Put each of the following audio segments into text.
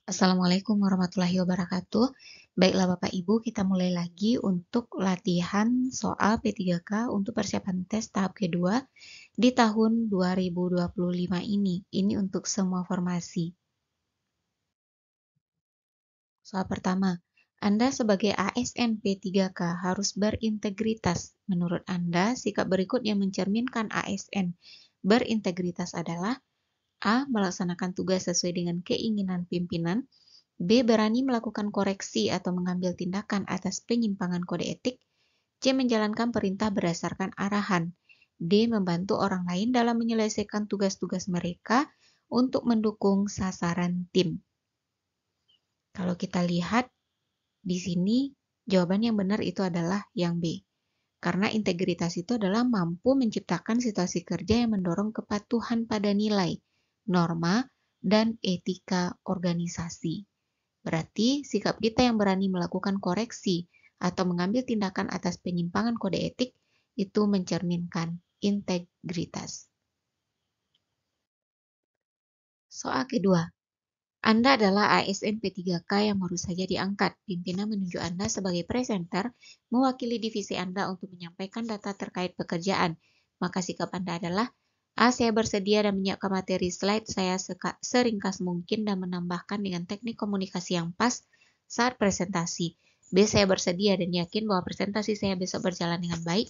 Assalamualaikum warahmatullahi wabarakatuh. Baiklah Bapak Ibu, kita mulai lagi untuk latihan soal P3K untuk persiapan tes tahap kedua di tahun 2025 ini. Ini untuk semua formasi. Soal pertama, Anda sebagai ASN P3K harus berintegritas. Menurut Anda, sikap berikut yang mencerminkan ASN berintegritas adalah A. Melaksanakan tugas sesuai dengan keinginan pimpinan. B. Berani melakukan koreksi atau mengambil tindakan atas penyimpangan kode etik. C. Menjalankan perintah berdasarkan arahan. D. Membantu orang lain dalam menyelesaikan tugas-tugas mereka untuk mendukung sasaran tim. Kalau kita lihat di sini, jawaban yang benar itu adalah yang B. Karena integritas itu adalah mampu menciptakan situasi kerja yang mendorong kepatuhan pada nilai, norma, dan etika organisasi. Berarti sikap kita yang berani melakukan koreksi atau mengambil tindakan atas penyimpangan kode etik itu mencerminkan integritas. Soal kedua, Anda adalah ASN P3K yang baru saja diangkat. Pimpinan menunjuk Anda sebagai presenter mewakili divisi Anda untuk menyampaikan data terkait pekerjaan. Maka sikap Anda adalah A. Saya bersedia dan menyiapkan materi slide saya seringkas mungkin dan menambahkan dengan teknik komunikasi yang pas saat presentasi. B. Saya bersedia dan yakin bahwa presentasi saya besok berjalan dengan baik,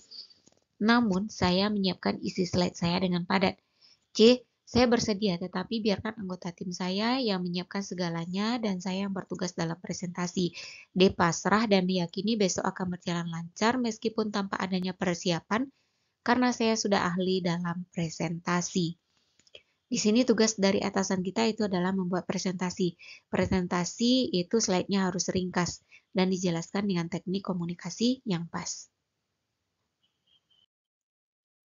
namun saya menyiapkan isi slide saya dengan padat. C. Saya bersedia, tetapi biarkan anggota tim saya yang menyiapkan segalanya dan saya yang bertugas dalam presentasi. D. Pasrah dan meyakini besok akan berjalan lancar meskipun tanpa adanya persiapan, karena saya sudah ahli dalam presentasi. Di sini tugas dari atasan kita itu adalah membuat presentasi. Presentasi itu slide-nya harus ringkas dan dijelaskan dengan teknik komunikasi yang pas.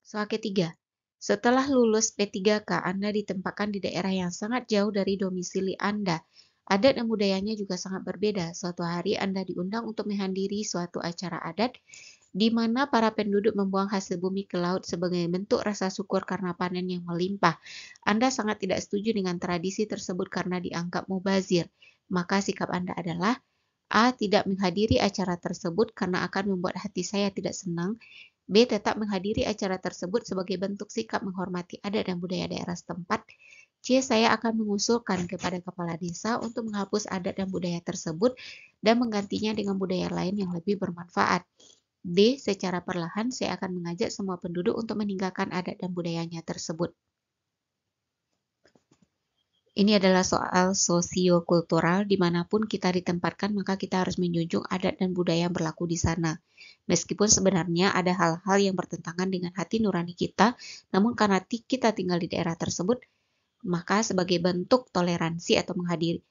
Soal ketiga, setelah lulus P3K, Anda ditempatkan di daerah yang sangat jauh dari domisili Anda. Adat dan budayanya juga sangat berbeda. Suatu hari Anda diundang untuk menghadiri suatu acara adat di mana para penduduk membuang hasil bumi ke laut sebagai bentuk rasa syukur karena panen yang melimpah. Anda sangat tidak setuju dengan tradisi tersebut karena dianggap mubazir. Maka sikap Anda adalah A. Tidak menghadiri acara tersebut karena akan membuat hati saya tidak senang. B. Tetap menghadiri acara tersebut sebagai bentuk sikap menghormati adat dan budaya daerah setempat. C. Saya akan mengusulkan kepada kepala desa untuk menghapus adat dan budaya tersebut dan menggantinya dengan budaya lain yang lebih bermanfaat. D. Secara perlahan saya akan mengajak semua penduduk untuk meninggalkan adat dan budayanya tersebut. Ini adalah soal sosiokultural, dimanapun kita ditempatkan maka kita harus menjunjung adat dan budaya yang berlaku di sana. Meskipun sebenarnya ada hal-hal yang bertentangan dengan hati nurani kita, namun karena kita tinggal di daerah tersebut, maka sebagai bentuk toleransi atau menghadiri,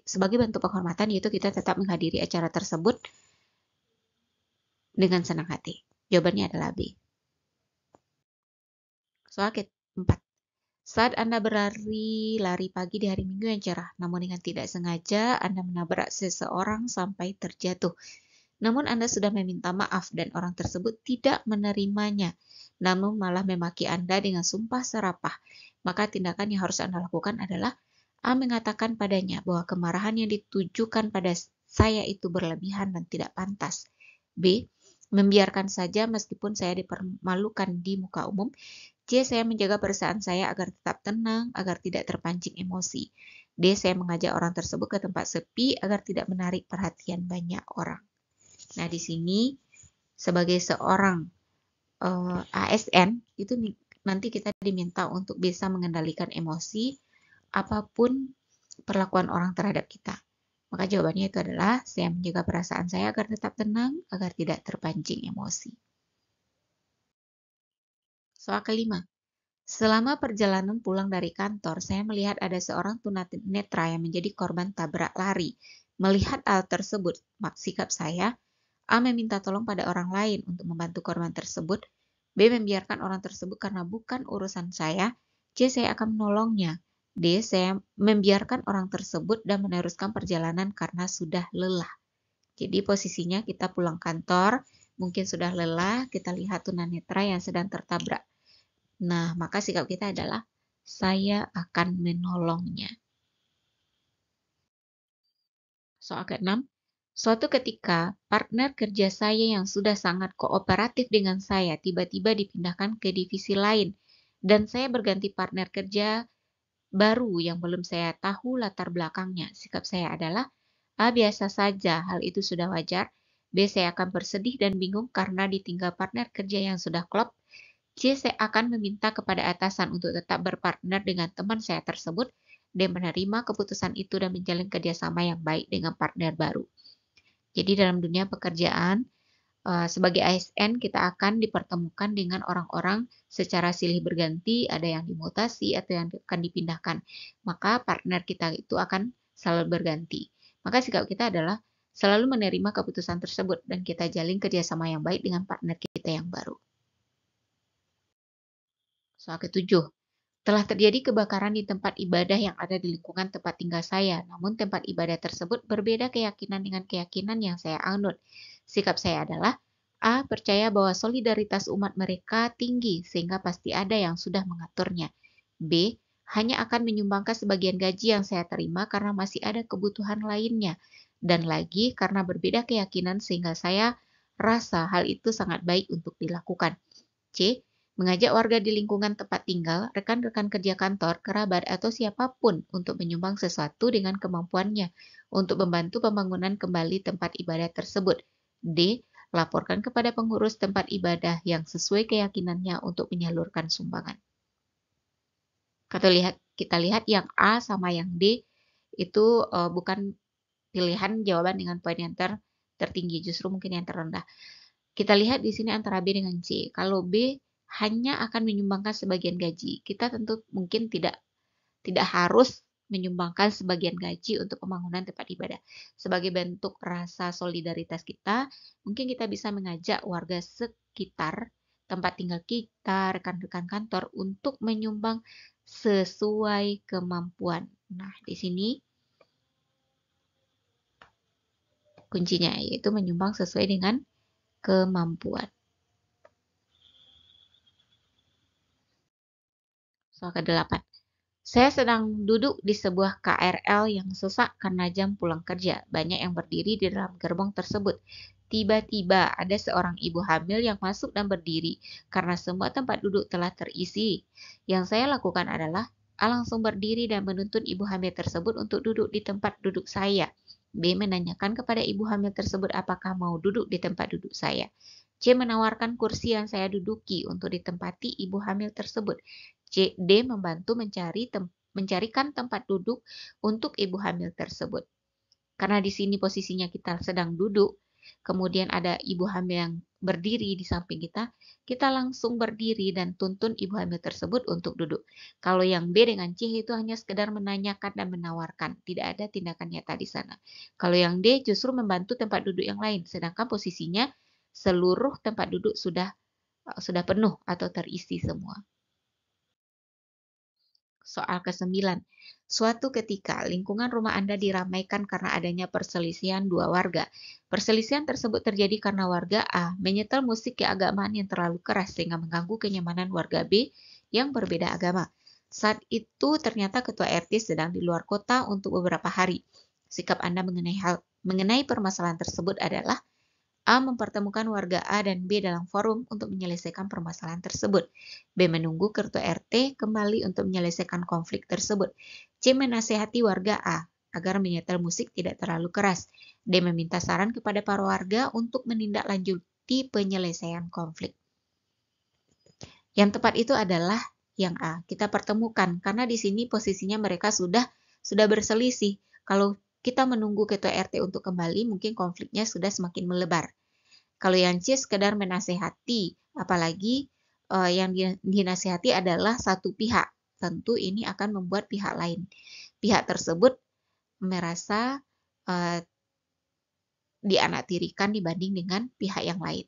sebagai bentuk penghormatan, yaitu kita tetap menghadiri acara tersebut dengan senang hati. Jawabannya adalah B. Soal keempat. Saat Anda lari pagi di hari Minggu yang cerah, namun dengan tidak sengaja Anda menabrak seseorang sampai terjatuh. Namun Anda sudah meminta maaf dan orang tersebut tidak menerimanya, namun malah memaki Anda dengan sumpah serapah. Maka tindakan yang harus Anda lakukan adalah A. Mengatakan padanya bahwa kemarahan yang ditujukan pada saya itu berlebihan dan tidak pantas. B. Membiarkan saja meskipun saya dipermalukan di muka umum. C. Saya menjaga perasaan saya agar tetap tenang, agar tidak terpancing emosi. D. Saya mengajak orang tersebut ke tempat sepi agar tidak menarik perhatian banyak orang. Nah, di sini sebagai seorang ASN, itu nanti kita diminta untuk bisa mengendalikan emosi apapun perlakuan orang terhadap kita. Maka jawabannya itu adalah saya menjaga perasaan saya agar tetap tenang, agar tidak terpancing emosi. Soal kelima. Selama perjalanan pulang dari kantor, saya melihat ada seorang tunanetra yang menjadi korban tabrak lari. Melihat hal tersebut, sikap saya, A. Meminta tolong pada orang lain untuk membantu korban tersebut. B. Membiarkan orang tersebut karena bukan urusan saya. C. Saya akan menolongnya. D. Saya membiarkan orang tersebut dan meneruskan perjalanan karena sudah lelah. Jadi posisinya kita pulang kantor, mungkin sudah lelah, kita lihat tunanetra yang sedang tertabrak. Nah, maka sikap kita adalah saya akan menolongnya. Soal keenam, suatu ketika partner kerja saya yang sudah sangat kooperatif dengan saya tiba-tiba dipindahkan ke divisi lain dan saya berganti partner kerja baru yang belum saya tahu latar belakangnya. Sikap saya adalah A. Biasa saja, hal itu sudah wajar. B. Saya akan bersedih dan bingung karena ditinggal partner kerja yang sudah klop. C. Saya akan meminta kepada atasan untuk tetap berpartner dengan teman saya tersebut dan menerima keputusan itu dan menjalin kerjasama yang baik dengan partner baru. Jadi dalam dunia pekerjaan, sebagai ASN kita akan dipertemukan dengan orang-orang secara silih berganti, ada yang dimutasi atau yang akan dipindahkan. Maka partner kita itu akan selalu berganti. Maka sikap kita adalah selalu menerima keputusan tersebut dan kita jalin kerjasama yang baik dengan partner kita yang baru. Soal ketujuh, telah terjadi kebakaran di tempat ibadah yang ada di lingkungan tempat tinggal saya, namun tempat ibadah tersebut berbeda keyakinan dengan keyakinan yang saya anut. Sikap saya adalah A. Percaya bahwa solidaritas umat mereka tinggi sehingga pasti ada yang sudah mengaturnya. B. Hanya akan menyumbangkan sebagian gaji yang saya terima karena masih ada kebutuhan lainnya. Dan lagi karena berbeda keyakinan sehingga saya rasa hal itu sangat baik untuk dilakukan. C. Mengajak warga di lingkungan tempat tinggal, rekan-rekan kerja kantor, kerabat, atau siapapun untuk menyumbang sesuatu dengan kemampuannya untuk membantu pembangunan kembali tempat ibadah tersebut. D. Laporkan kepada pengurus tempat ibadah yang sesuai keyakinannya untuk menyalurkan sumbangan. Kita lihat yang A sama yang D itu bukan pilihan jawaban dengan poin yang tertinggi, justru mungkin yang terendah. Kita lihat di sini antara B dengan C. Kalau B hanya akan menyumbangkan sebagian gaji, kita tentu mungkin tidak harus menyumbangkan sebagian gaji untuk pembangunan tempat ibadah. Sebagai bentuk rasa solidaritas kita, mungkin kita bisa mengajak warga sekitar tempat tinggal kita, rekan-rekan kantor untuk menyumbang sesuai kemampuan. Nah, di sini kuncinya yaitu menyumbang sesuai dengan kemampuan. Soal ke-8. Saya sedang duduk di sebuah KRL yang sesak karena jam pulang kerja. Banyak yang berdiri di dalam gerbong tersebut. Tiba-tiba ada seorang ibu hamil yang masuk dan berdiri karena semua tempat duduk telah terisi. Yang saya lakukan adalah A. Langsung berdiri dan menuntun ibu hamil tersebut untuk duduk di tempat duduk saya. B. Menanyakan kepada ibu hamil tersebut apakah mau duduk di tempat duduk saya. C. Menawarkan kursi yang saya duduki untuk ditempati ibu hamil tersebut. D. Membantu mencarikan tempat duduk untuk ibu hamil tersebut. Karena di sini posisinya kita sedang duduk, kemudian ada ibu hamil yang berdiri di samping kita, kita langsung berdiri dan tuntun ibu hamil tersebut untuk duduk. Kalau yang B dengan C itu hanya sekedar menanyakan dan menawarkan, tidak ada tindakan nyata di sana. Kalau yang D justru membantu tempat duduk yang lain, sedangkan posisinya seluruh tempat duduk sudah penuh atau terisi semua. Soal ke-9. Suatu ketika, lingkungan rumah Anda diramaikan karena adanya perselisihan dua warga. Perselisihan tersebut terjadi karena warga A menyetel musik keagamaan yang terlalu keras sehingga mengganggu kenyamanan warga B yang berbeda agama. Saat itu ternyata ketua RT sedang di luar kota untuk beberapa hari. Sikap Anda mengenai permasalahan tersebut adalah A. Mempertemukan warga A dan B dalam forum untuk menyelesaikan permasalahan tersebut. B. Menunggu ketua RT kembali untuk menyelesaikan konflik tersebut. C. Menasehati warga A agar menyetel musik tidak terlalu keras. D. Meminta saran kepada para warga untuk menindaklanjuti penyelesaian konflik. Yang tepat itu adalah yang A. Kita pertemukan karena di sini posisinya mereka sudah berselisih. Kalau kita menunggu ketua RT untuk kembali, mungkin konfliknya sudah semakin melebar. Kalau yang C sekedar menasehati, apalagi yang dinasehati adalah satu pihak. Tentu ini akan membuat pihak lain. Pihak tersebut merasa dianaktirikan dibanding dengan pihak yang lain.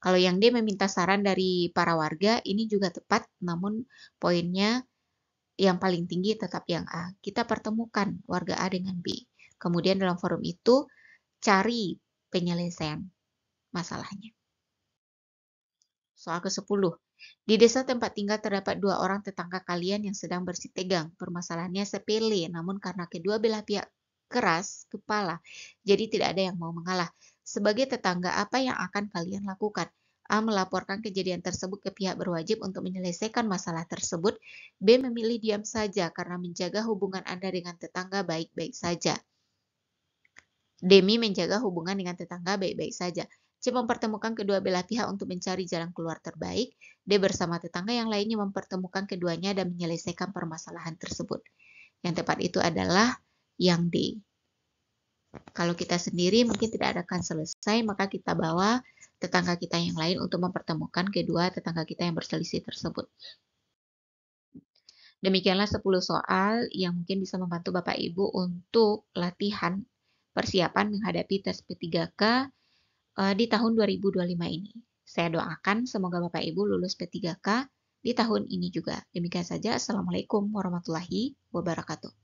Kalau yang D meminta saran dari para warga, ini juga tepat, namun poinnya yang paling tinggi tetap yang A. Kita pertemukan warga A dengan B. Kemudian dalam forum itu, cari penyelesaian masalahnya. Soal ke-10. Di desa tempat tinggal terdapat dua orang tetangga kalian yang sedang bersitegang. Permasalahannya sepele, namun karena kedua belah pihak keras kepala, jadi tidak ada yang mau mengalah. Sebagai tetangga, apa yang akan kalian lakukan? A. Melaporkan kejadian tersebut ke pihak berwajib untuk menyelesaikan masalah tersebut. B. Memilih diam saja karena menjaga hubungan Anda dengan tetangga baik-baik saja. Demi menjaga hubungan dengan tetangga baik-baik saja. C. Mempertemukan kedua belah pihak untuk mencari jalan keluar terbaik. D. Bersama tetangga yang lainnya mempertemukan keduanya dan menyelesaikan permasalahan tersebut. Yang tepat itu adalah yang D. Kalau kita sendiri mungkin tidak akan selesai, maka kita bawa tetangga kita yang lain untuk mempertemukan kedua tetangga kita yang berselisih tersebut. Demikianlah 10 soal yang mungkin bisa membantu Bapak Ibu untuk latihan persiapan menghadapi tes P3K di tahun 2025 ini. Saya doakan semoga Bapak Ibu lulus P3K di tahun ini juga. Demikian saja. Assalamualaikum warahmatullahi wabarakatuh.